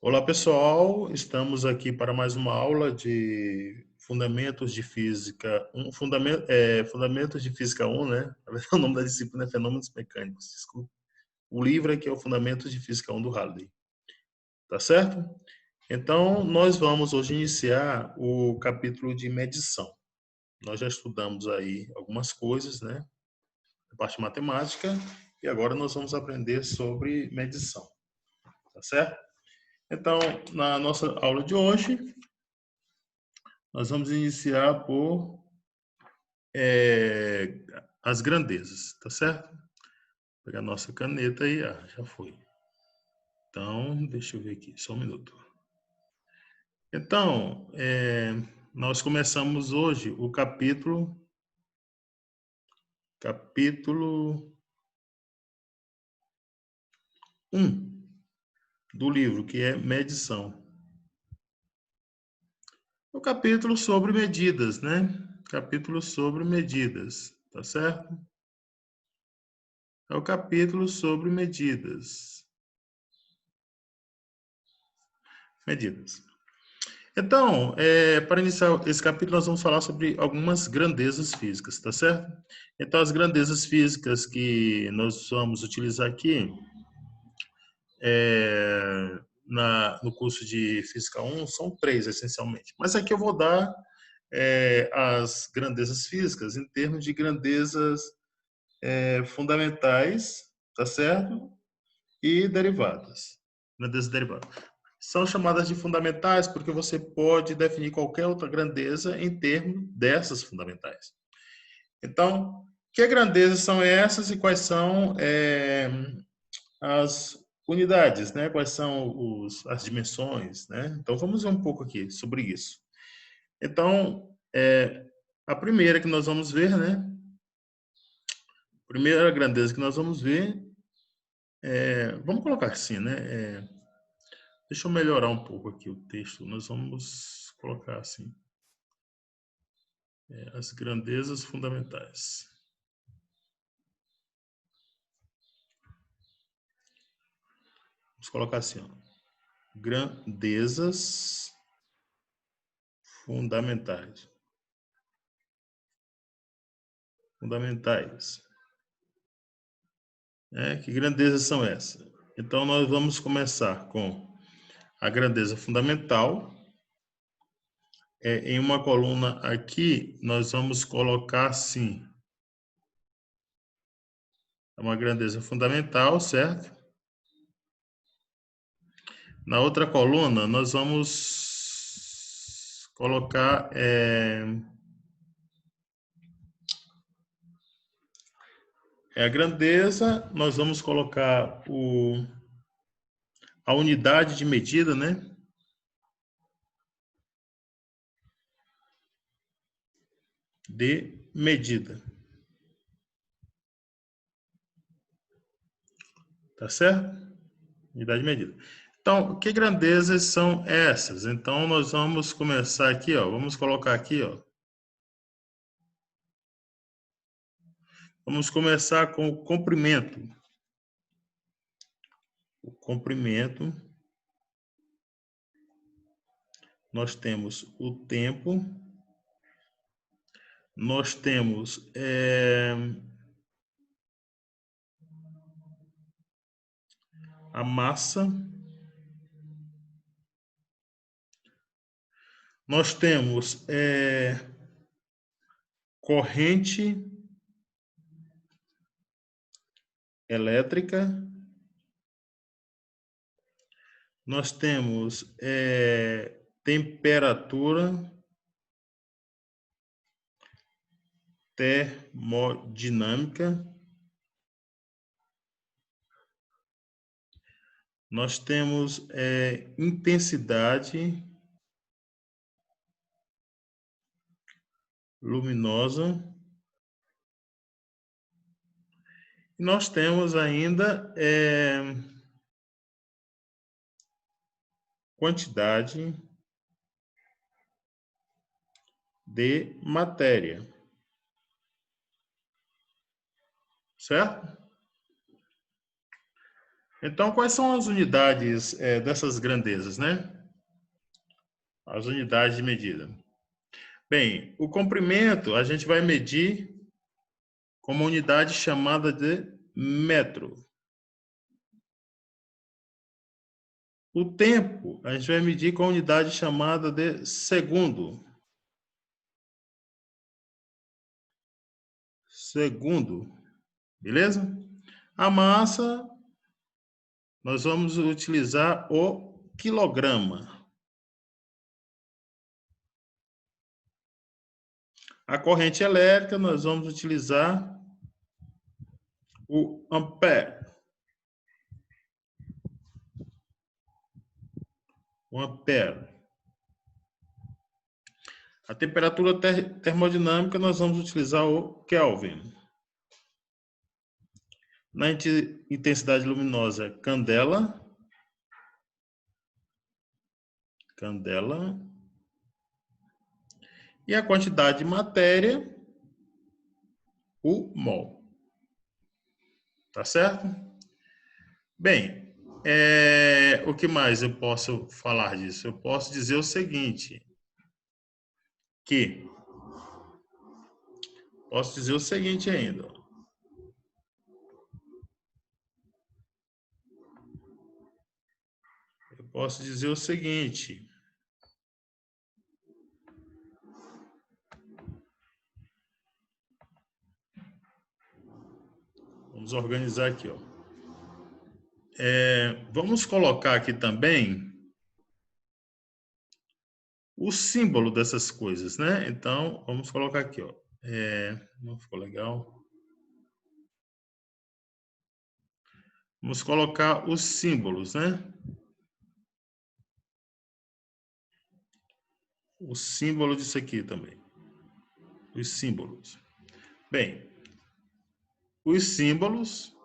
Olá, pessoal. Estamos aqui para mais uma aula de Fundamentos de Física 1, Fundamentos de Física 1, né? Na verdade, o nome da disciplina é Fenômenos Mecânicos, desculpa. O livro aqui é o Fundamentos de Física 1 do Halliday, tá certo? Então, nós vamos hoje iniciar o capítulo de medição. Nós já estudamos aí algumas coisas, né? A parte matemática, e agora nós vamos aprender sobre medição, tá certo? Então, na nossa aula de hoje, nós vamos iniciar por as grandezas, tá certo? Vou pegar a nossa caneta aí, já foi. Então, deixa eu ver aqui, só um minuto. Então, nós começamos hoje o capítulo 1 do livro, que é medição. O capítulo sobre medidas, né? Capítulo sobre medidas, tá certo? É o capítulo sobre medidas. Medidas. Então, para iniciar esse capítulo, nós vamos falar sobre algumas grandezas físicas, tá certo? Então, as grandezas físicas que nós vamos utilizar aqui no curso de Física 1 são 3, essencialmente. Mas aqui eu vou dar as grandezas físicas em termos de grandezas fundamentais, tá certo? E derivadas. Grandezas derivadas. São chamadas de fundamentais porque você pode definir qualquer outra grandeza em termos dessas fundamentais. Então, que grandezas são essas e quais são as unidades, né? Quais são as dimensões, né? Então, vamos ver um pouco aqui sobre isso. Então, a primeira que nós vamos ver, né? A primeira grandeza que nós vamos ver vamos colocar assim, né? Deixa eu melhorar um pouco aqui o texto. Nós vamos colocar assim. As grandezas fundamentais. Vamos colocar assim, ó. Grandezas fundamentais. Fundamentais. Que grandezas são essas? Então, nós vamos começar com a grandeza fundamental. Em uma coluna aqui, nós vamos colocar assim. É uma grandeza fundamental, certo? Na outra coluna, nós vamos colocar a grandeza, nós vamos colocar a unidade de medida, né? De medida. Tá certo? Unidade de medida. Então, que grandezas são essas? Então, nós vamos começar aqui, ó. Vamos colocar aqui, ó. Vamos começar com o comprimento. O comprimento. Nós temos o tempo. Nós temos a massa. Nós temos corrente elétrica. Nós temos temperatura termodinâmica. Nós temos intensidade luminosa. E nós temos ainda quantidade de matéria. Certo? Então, quais são as unidades dessas grandezas, né? As unidades de medida. Bem, o comprimento a gente vai medir com uma unidade chamada de metro. O tempo a gente vai medir com a unidade chamada de segundo. Segundo, beleza? A massa, nós vamos utilizar o quilograma. A corrente elétrica, nós vamos utilizar o ampere. O ampere. A temperatura termodinâmica, nós vamos utilizar o Kelvin. Na intensidade luminosa, candela. Candela. E a quantidade de matéria, o mol. Tá certo? Bem, o que mais eu posso falar disso? Eu posso dizer o seguinte, posso dizer o seguinte ainda. Eu posso dizer o seguinte. Vamos organizar aqui, ó. Vamos colocar aqui também o símbolo dessas coisas, né? Então, vamos colocar aqui, ó. Não ficou legal. Vamos colocar os símbolos, né? O símbolo disso aqui também. Os símbolos. Bem, os símbolos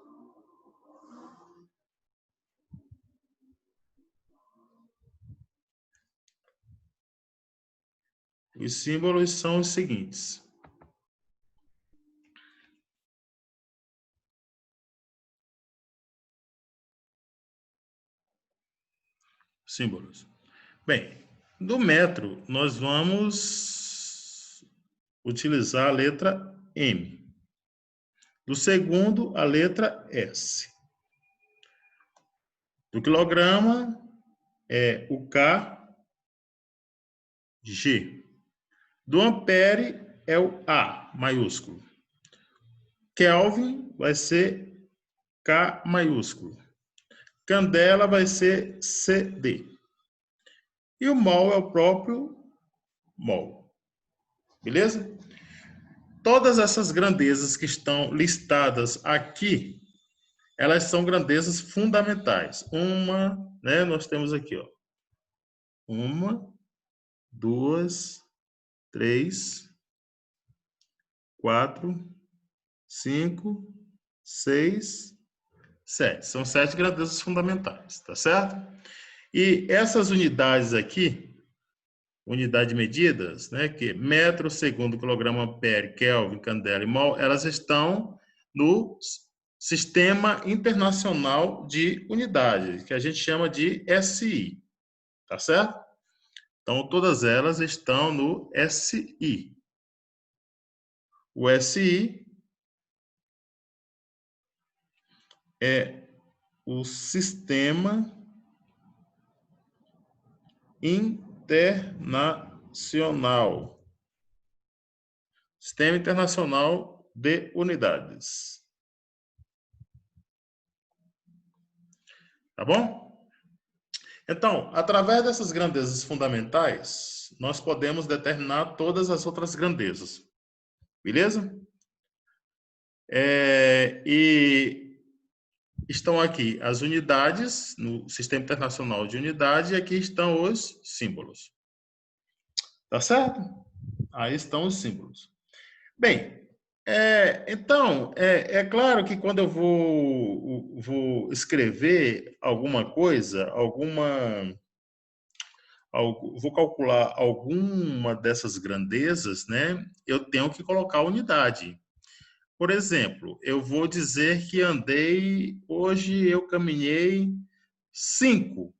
são os seguintes. Símbolos. Bem, do metro, nós vamos utilizar a letra M. Do segundo, a letra S. Do quilograma, é o KG. Do ampere, é o A maiúsculo. Kelvin vai ser K maiúsculo. Candela vai ser CD. E o mol é o próprio mol. Beleza? Todas essas grandezas que estão listadas aqui, elas são grandezas fundamentais. Nós temos aqui, ó. 1, 2, 3, 4, 5, 6, 7. São 7 grandezas fundamentais, tá certo? E essas unidades aqui, unidade de medidas, né, que metro, segundo, quilograma, ampere, Kelvin, candela e mol, elas estão no Sistema Internacional de Unidades, que a gente chama de SI, tá certo? Então, todas elas estão no SI. O SI é o Sistema Internacional. Sistema Internacional de Unidades. Tá bom? Então, através dessas grandezas fundamentais, nós podemos determinar todas as outras grandezas. Beleza? E estão aqui as unidades, no Sistema Internacional de Unidade, e aqui estão os símbolos. Tá certo? Aí estão os símbolos. Bem, então, é claro que quando eu vou escrever alguma coisa, vou calcular alguma dessas grandezas, né? Eu tenho que colocar a unidade. Por exemplo, eu vou dizer que hoje eu caminhei 5.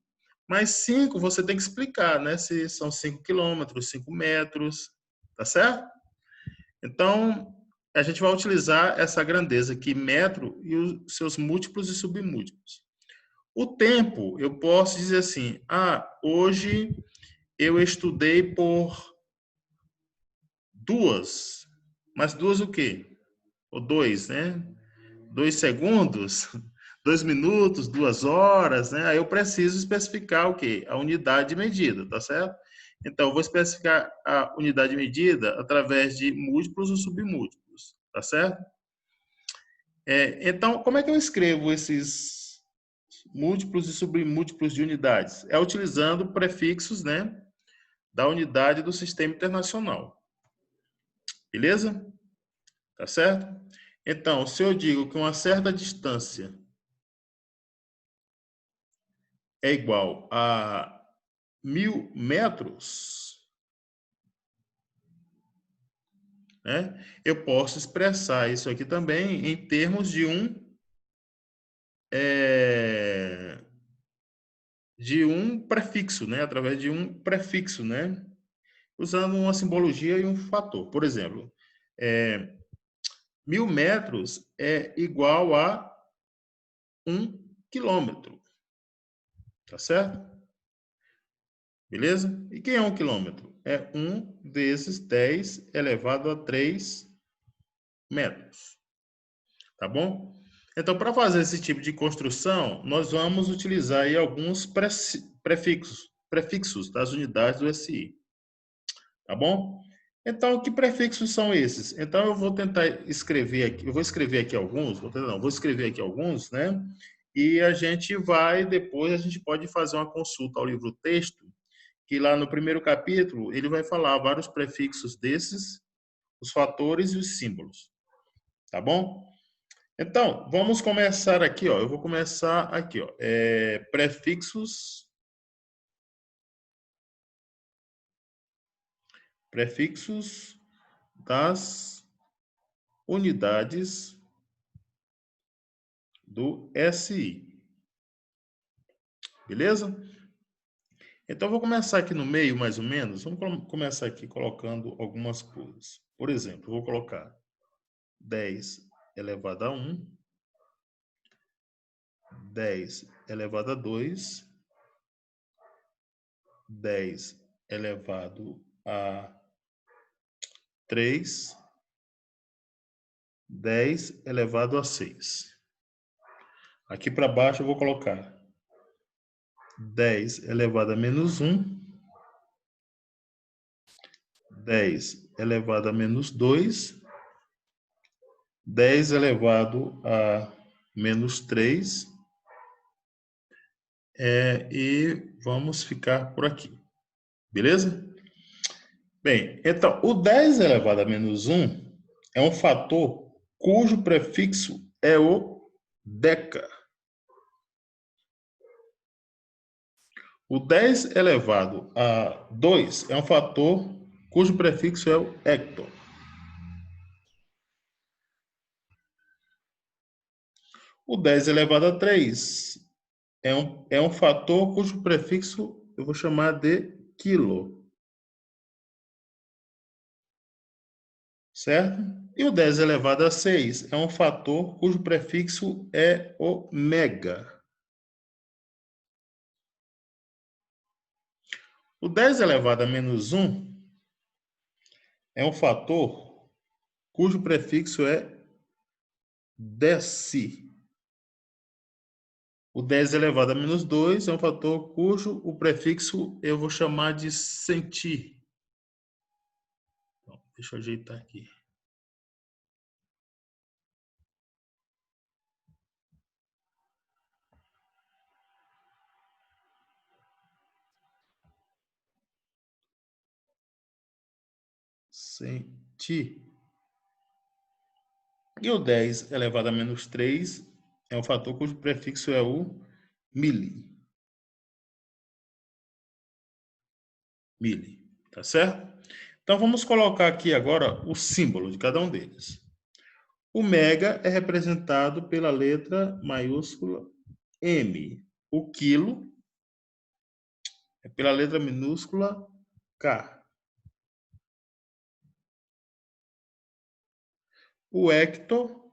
Mas 5 você tem que explicar, né? Se são 5 quilômetros, 5 metros, tá certo? Então, a gente vai utilizar essa grandeza aqui, metro, e os seus múltiplos e submúltiplos. O tempo, eu posso dizer assim, hoje eu estudei por 2. Mas 2 o quê? Ou 2, né? 2 segundos, 2 minutos, 2 horas, né? Aí eu preciso especificar o quê? A unidade de medida, tá certo? Então, eu vou especificar a unidade de medida através de múltiplos ou submúltiplos, tá certo? Então, como é que eu escrevo esses múltiplos e submúltiplos de unidades? É utilizando prefixos, né, da unidade do sistema internacional. Beleza? Tá certo? Então, se eu digo que uma certa distância é igual a 1.000 metros, né, eu posso expressar isso aqui também em termos de um prefixo, né, através de um prefixo, né, usando uma simbologia e um fator. Por exemplo, 1.000 metros é igual a 1 quilômetro, tá certo? Beleza? E quem é 1 quilômetro? É 1 vezes 10 elevado a 3 metros. Tá bom? Então, para fazer esse tipo de construção, nós vamos utilizar aí alguns prefixos das unidades do SI. Tá bom? Então, que prefixos são esses? Então, eu vou tentar escrever aqui, eu vou escrever aqui alguns, vou escrever aqui alguns, né? E depois a gente pode fazer uma consulta ao livro texto, que lá no primeiro capítulo ele vai falar vários prefixos desses, os fatores e os símbolos, tá bom? Então, vamos começar aqui, ó. Eu vou começar aqui, ó. Prefixos das unidades do SI. Beleza? Então, eu vou começar aqui no meio, mais ou menos. Vamos começar aqui colocando algumas coisas. Por exemplo, eu vou colocar 10 elevado a 1, 10 elevado a 2, 10 elevado a 3, 10 elevado a 6. Aqui para baixo eu vou colocar 10 elevado a menos 1, 10 elevado a menos 2, 10 elevado a menos 3, e vamos ficar por aqui. Beleza? Bem, então, o 10 elevado a menos 1 é um fator cujo prefixo é o deca. O 10 elevado a 2 é um fator cujo prefixo é o hecto. O 10 elevado a 3 é um fator cujo prefixo eu vou chamar de quilo. Certo? E o 10 elevado a 6 é um fator cujo prefixo é o mega. O 10 elevado a menos 1 é um fator cujo prefixo é deci. O 10 elevado a menos 2 é um fator cujo o prefixo eu vou chamar de centi. Bom, deixa eu ajeitar aqui. Centi. E o 10 elevado a menos 3 é um fator cujo prefixo é o mili. Mili, tá certo? Então vamos colocar aqui agora o símbolo de cada um deles. O mega é representado pela letra maiúscula M. O quilo é pela letra minúscula K. O hecto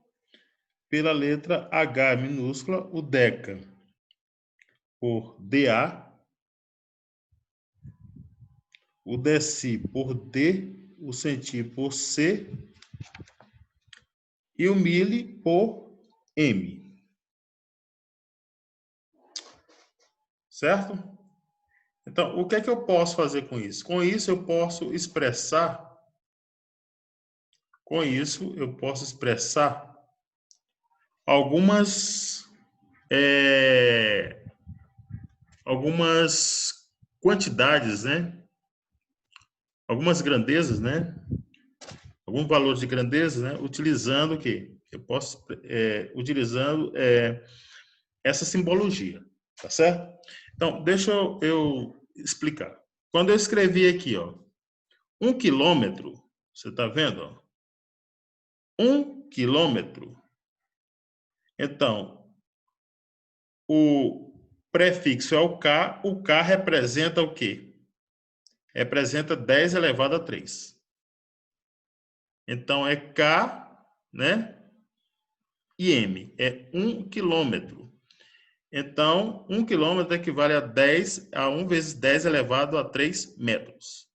pela letra H minúscula, o deca por DA, o deci por D, o centi por C e o mili por M. Certo? Então, o que é que eu posso fazer com isso? Com isso eu posso expressar algumas algumas quantidades, né? Algumas grandezas, né? Alguns valores de grandeza, né? Utilizando o quê? Eu posso utilizando essa simbologia, tá certo? Então, deixa eu explicar. Quando eu escrevi aqui, ó, 1 quilômetro, você tá vendo, ó? 1 quilômetro. Então, o prefixo é o K representa o quê? Representa 10 elevado a 3. Então, é K, né? E M, é 1 quilômetro. Então, 1 quilômetro equivale a 1 vezes 10 elevado a 3 metros.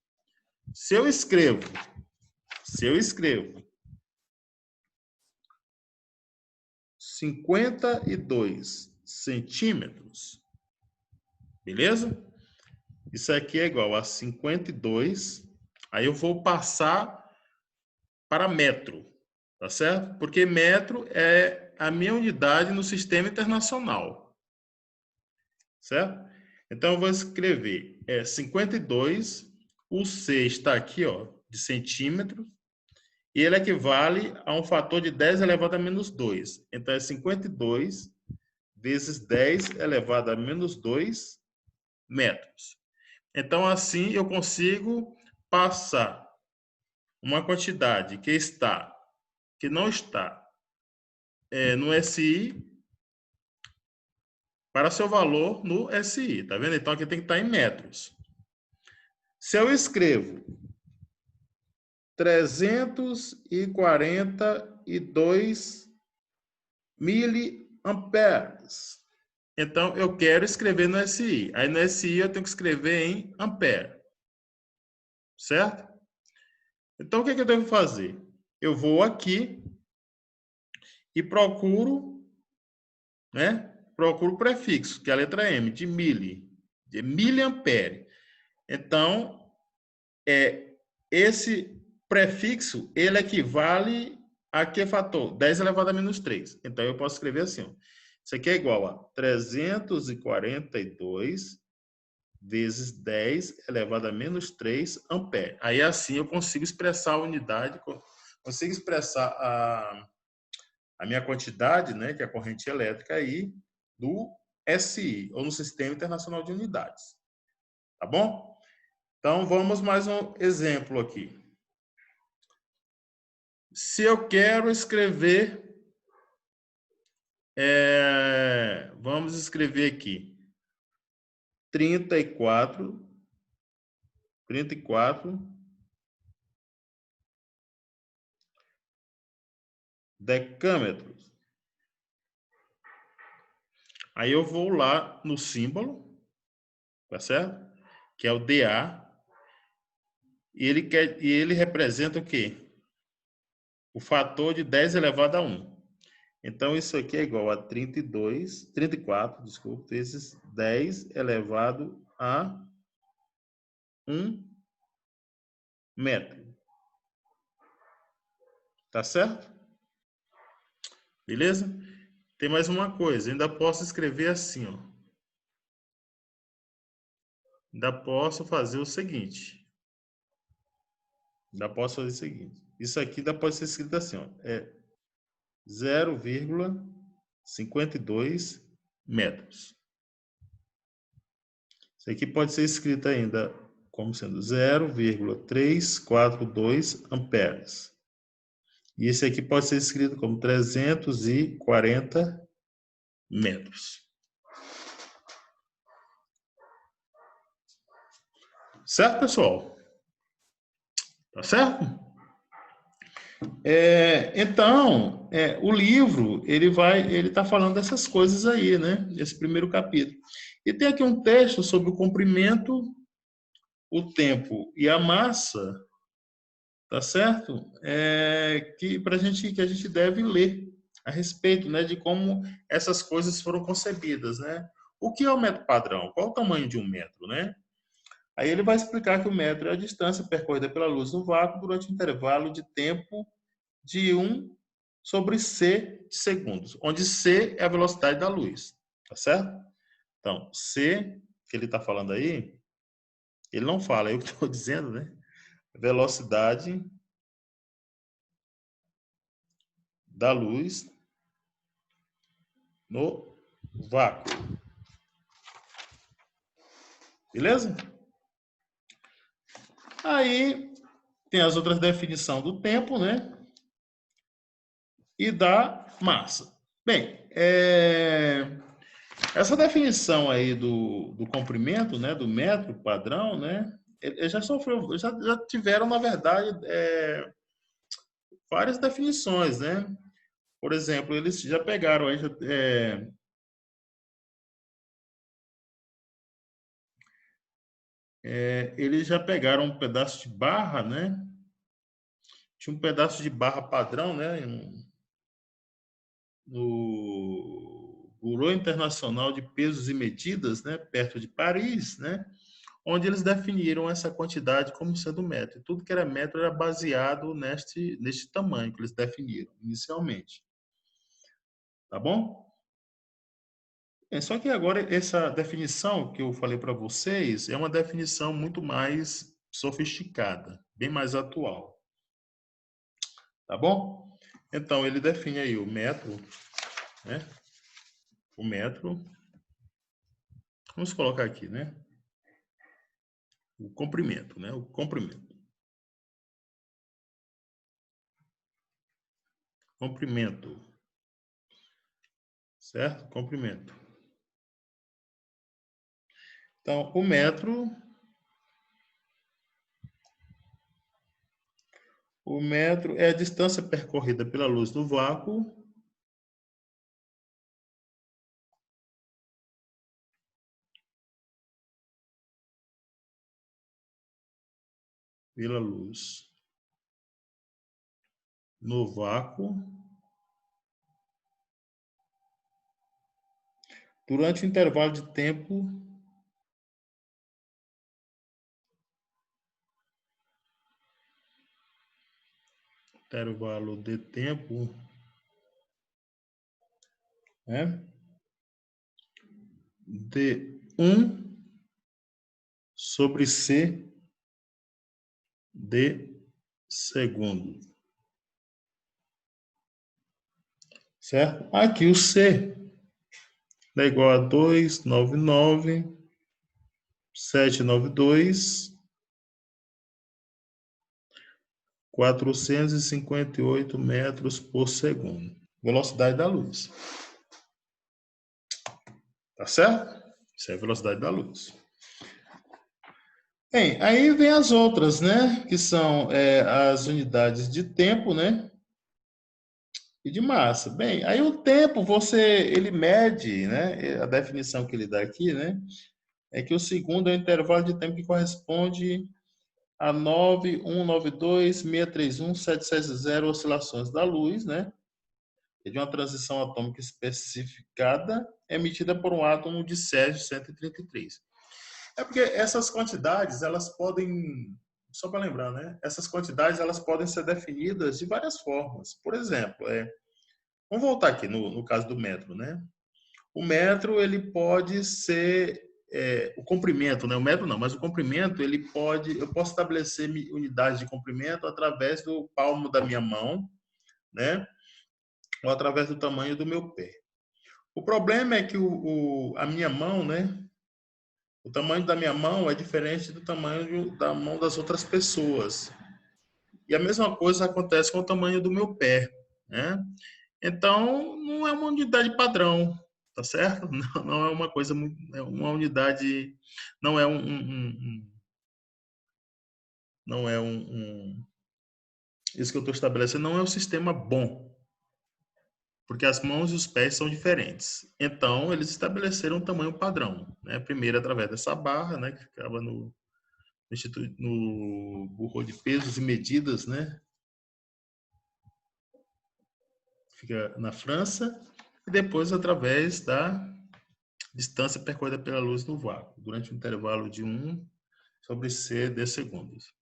Se eu escrevo 52 centímetros, beleza? Isso aqui é igual a 52, aí eu vou passar para metro, tá certo? Porque metro é a minha unidade no sistema internacional, certo? Então, eu vou escrever 52, o C está aqui, ó, de centímetros, e ele equivale a um fator de 10 elevado a menos 2. Então, é 52 vezes 10 elevado a menos 2 metros. Então, assim, eu consigo passar uma quantidade que não está no SI para seu valor no SI, tá vendo? Então, aqui tem que estar em metros. Se eu escrevo 342 miliamperes, então eu quero escrever no SI. Aí no SI eu tenho que escrever em ampere, certo? Então, o que eu devo fazer? Eu vou aqui e procuro, né? Procuro o prefixo, que é a letra M, de miliampere. Então, esse prefixo, ele equivale a que fator? 10 elevado a menos 3. Então, eu posso escrever assim, ó. Isso aqui é igual a 342 vezes 10 elevado a menos 3 ampere. Aí, assim, eu consigo expressar a unidade, consigo expressar a minha quantidade, né, que é a corrente elétrica aí, do SI, ou no Sistema Internacional de Unidades. Tá bom? Então, vamos mais um exemplo aqui. Se eu quero escrever, vamos escrever aqui, 34 decâmetros. Aí eu vou lá no símbolo, tá certo? Que é o DA, e ele representa o quê? O fator de 10 elevado a 1. Então, isso aqui é igual a 34, desculpa, vezes 10 elevado a 1 metro. Tá certo? Beleza? Tem mais uma coisa, ainda posso escrever assim, ó. Ainda posso fazer o seguinte. Isso aqui ainda pode ser escrito assim, ó. É 0,52 metros. Isso aqui pode ser escrito ainda como sendo 0,342 amperes. E esse aqui pode ser escrito como 340 metros. Certo, pessoal? Tá certo? Então, o livro, ele está falando dessas coisas aí, né? Esse primeiro capítulo. E tem aqui um texto sobre o comprimento, o tempo e a massa, tá certo? Que a gente deve ler a respeito, né, de como essas coisas foram concebidas, né? O que é o metro padrão? Qual o tamanho de um metro, né? Aí ele vai explicar que o metro é a distância percorrida pela luz no vácuo durante um intervalo de tempo de 1 sobre c de segundos, onde c é a velocidade da luz, tá certo? Então, c, que ele está falando aí, ele não fala, eu que estou dizendo, né? Velocidade da luz no vácuo. Beleza? Aí tem as outras definições do tempo, né? E da massa. Bem, essa definição aí do comprimento, né, do metro padrão, né, ele já tiveram, na verdade, várias definições, né? Por exemplo, eles já pegaram aí, eles já pegaram um pedaço de barra, né? Tinha um pedaço de barra padrão, né? No Bureau Internacional de Pesos e Medidas, né? Perto de Paris, né? Onde eles definiram essa quantidade como sendo metro. E tudo que era metro era baseado neste tamanho que eles definiram inicialmente. Tá bom? Só que agora essa definição que eu falei para vocês é uma definição muito mais sofisticada, bem mais atual. Tá bom? Então, ele define aí o metro, né? O metro. Vamos colocar aqui, né? O comprimento, né? O comprimento. Comprimento. Certo? Comprimento. Então, o metro é a distância percorrida pela luz no vácuo pela luz no vácuo durante o intervalo de tempo né, de 1 sobre c de segundo. Certo? Aqui o c é igual a 299.792.458 metros por segundo. Velocidade da luz. Tá certo? Isso é a velocidade da luz. Bem, aí vem as outras, né? Que são as unidades de tempo, né? E de massa. Bem, aí o tempo, ele mede, né? A definição que ele dá aqui, né? É que o segundo é o intervalo de tempo que corresponde a 9.192.631.760 oscilações da luz, né? De uma transição atômica especificada emitida por um átomo de Césio 133. É porque essas quantidades, elas podem, só para lembrar, né? Essas quantidades, elas podem ser definidas de várias formas. Por exemplo, vamos voltar aqui no caso do metro, né? O metro, ele pode ser o comprimento, né? O metro não, mas o comprimento, eu posso estabelecer unidades de comprimento através do palmo da minha mão, né? Ou através do tamanho do meu pé. O problema é que a minha mão, né? O tamanho da minha mão é diferente do tamanho da mão das outras pessoas. E a mesma coisa acontece com o tamanho do meu pé, né? Então, não é uma unidade padrão, tá certo? Não é uma coisa muito, é uma unidade, não é não é isso que eu estou estabelecendo não é um sistema bom, porque as mãos e os pés são diferentes. Então, eles estabeleceram um tamanho padrão, né? Primeiro através dessa barra, né, que ficava no burro de pesos e medidas, né? Fica na França, e depois através da distância percorrida pela luz no vácuo, durante um intervalo de 1/c de segundos.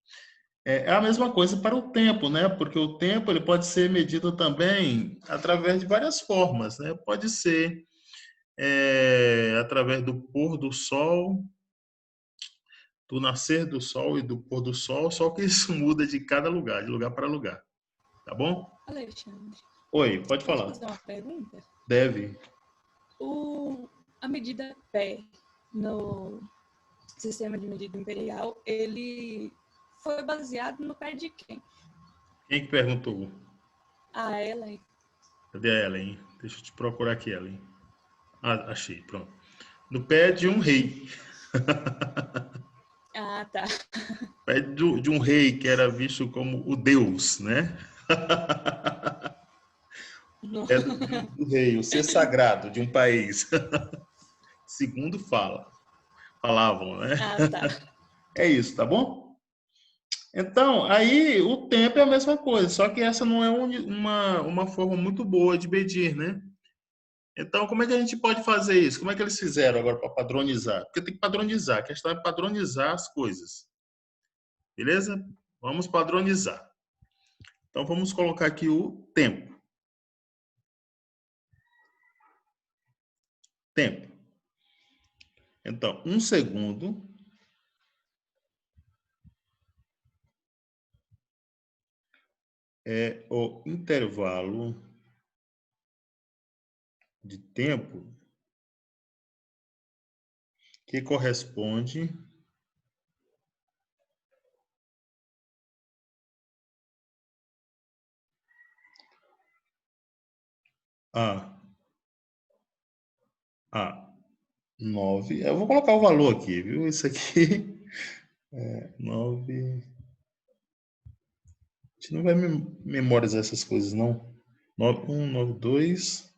É a mesma coisa para o tempo, né? Porque o tempo ele pode ser medido também através de várias formas, né? Pode ser através do pôr do sol, do nascer do sol e do pôr do sol, só que isso muda de cada lugar, de lugar para lugar, tá bom? Alexandre, Oi, pode posso falar. fazer uma pergunta? Deve. A medida pé no sistema de medida imperial, ele foi baseado no pé de quem? Quem que perguntou? A Ellen. Cadê a Ellen? Deixa eu te procurar aqui, Ellen. Ah, achei, pronto. No pé de um rei. Ah, tá. Pé de um rei que era visto como o deus, né? No... É do rei, o ser sagrado de um país. Segundo falavam, né? Ah, tá. É isso, tá bom? Então, aí o tempo é a mesma coisa, só que essa não é uma forma muito boa de medir, né? Então, como é que a gente pode fazer isso? Como é que eles fizeram agora para padronizar? Porque tem que padronizar, a questão é padronizar as coisas. Beleza? Vamos padronizar. Então, vamos colocar aqui o tempo. Tempo. Então, 1 segundo é o intervalo de tempo que corresponde a 9. Eu vou colocar o valor aqui, viu? Isso aqui é 9. A gente não vai memorizar essas coisas, não. 9192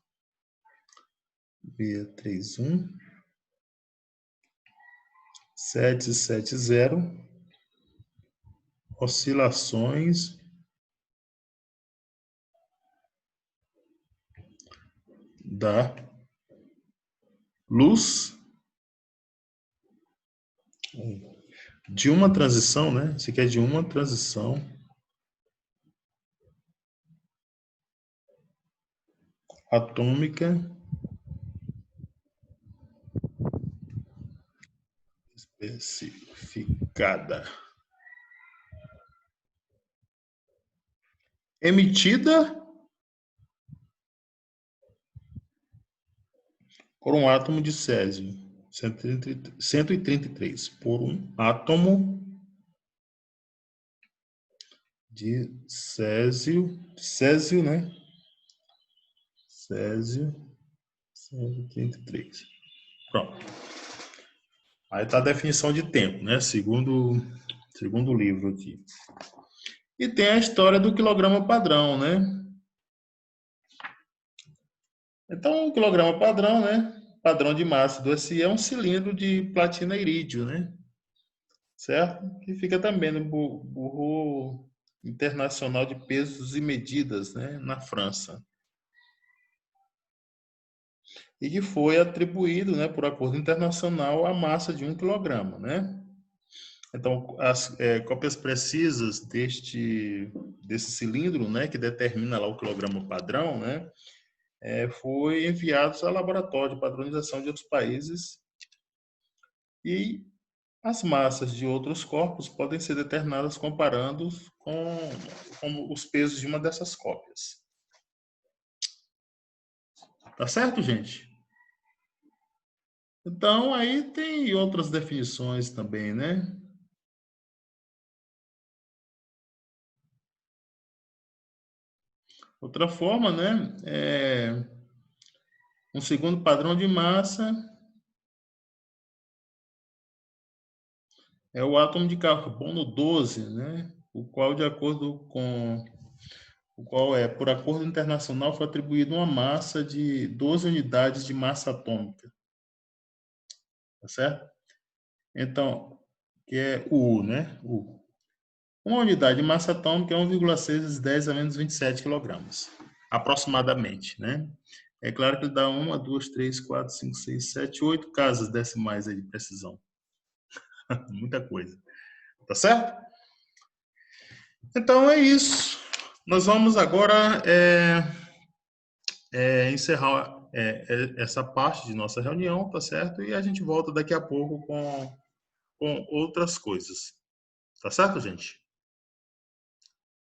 631 770 oscilações da luz de uma transição, né? Isso aqui é de uma transição atômica especificada. Emitida por um átomo de césio 133, por um átomo de Césio, né? Césio 133. Pronto. Aí está a definição de tempo, né? Segundo o livro aqui. E tem a história do quilograma padrão, né? Então, o quilograma padrão, né? Padrão de massa do SI é um cilindro de platina irídio, né? Certo? Que fica também no Bureau Internacional de Pesos e Medidas, né? Na França. E que foi atribuído, né, por acordo internacional, a massa de 1 quilograma, né? Então, as cópias precisas desse cilindro, né, que determina lá o quilograma padrão, né, foi enviados ao laboratório de padronização de outros países e as massas de outros corpos podem ser determinadas comparando com os pesos de uma dessas cópias. Tá certo, gente? Então, aí tem outras definições também, né? Outra forma, né, um segundo padrão de massa é o átomo de carbono 12, né, o qual, por acordo internacional, foi atribuído uma massa de 12 unidades de massa atômica. Tá certo? Então, que é o U, né? U. Uma unidade de massa atômica é 1,6 vezes 10 a menos 27 quilogramas, aproximadamente, né? É claro que ele dá 1, 2, 3, 4, 5, 6, 7, 8 casas decimais aí de precisão. Muita coisa. Tá certo? Então é isso. Nós vamos agora encerrar essa parte de nossa reunião, tá certo? E a gente volta daqui a pouco com outras coisas. Tá certo, gente?